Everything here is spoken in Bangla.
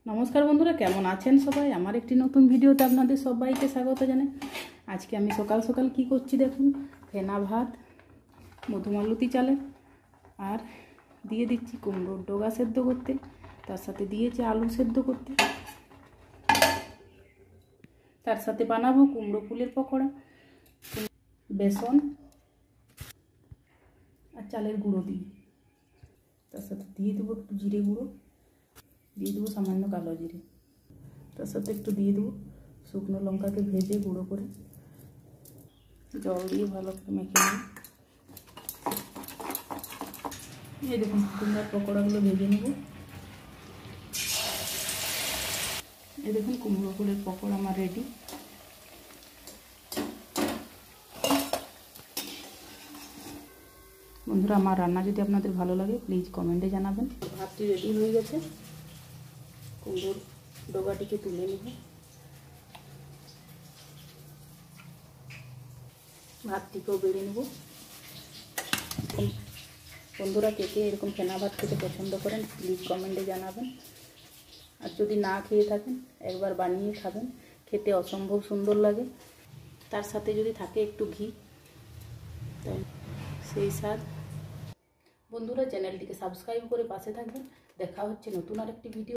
নমস্কার বন্ধুরা, কেমন আছেন সবাই? আমার একটি নতুন ভিডিওতে আপনাদের সবাইকে স্বাগত জানাই। আজকে আমি সকাল সকাল কি করছি দেখুন। ফেনা ভাত মধুমালতি চালের, আর দিয়ে দিচ্ছি কুমড়োর ডগা সেদ্ধ করতে, তার সাথে দিয়েছি আলু সেদ্ধ করতে, তার সাথে বানাবো কুমড়ো ফুলের পকোড়া, বেসন আর চালের গুঁড়ো দিয়ে। তার সাথে দিয়ে দেবো একটু জিরে গুঁড়ো, দিয়ে দেবো সামান্য কালো জিরে, তার সাথে একটু দিয়ে দেবো শুকনো লঙ্কাকে ভেজে গুঁড়ো করে, জল দিয়ে ভালো করে মেখে নেব। এই দেখুন কুমড়ার পকোড়াগুলো ভেজে নেব। এই দেখুন কুমড়ো ফুলের পকোড়া আমার রেডি। বন্ধুরা, আমার রান্না যদি আপনাদের ভালো লাগে প্লিজ কমেন্টে জানাবেন। ভাতটি রেডি হয়ে গেছে, কুমড়োর ডগাটিকে তুলে নেব। ভাতটিকেও বেড়ে নেব। বন্ধুরা, কে কে এরকম ফেনা ভাত খেতে পছন্দ করেন প্লিজ কমেন্টে জানাবেন। আর যদি না খেয়ে থাকেন একবার বানিয়ে খাবেন, খেতে অসম্ভব সুন্দর লাগে। তার সাথে যদি থাকে একটু ঘি, তাই সেই স্বাদ। বন্ধুরা, চ্যানেলটিকে সাবস্ক্রাইব করে পাশে থাকবেন। দেখা হচ্ছে নতুন আরেকটি ভিডিও।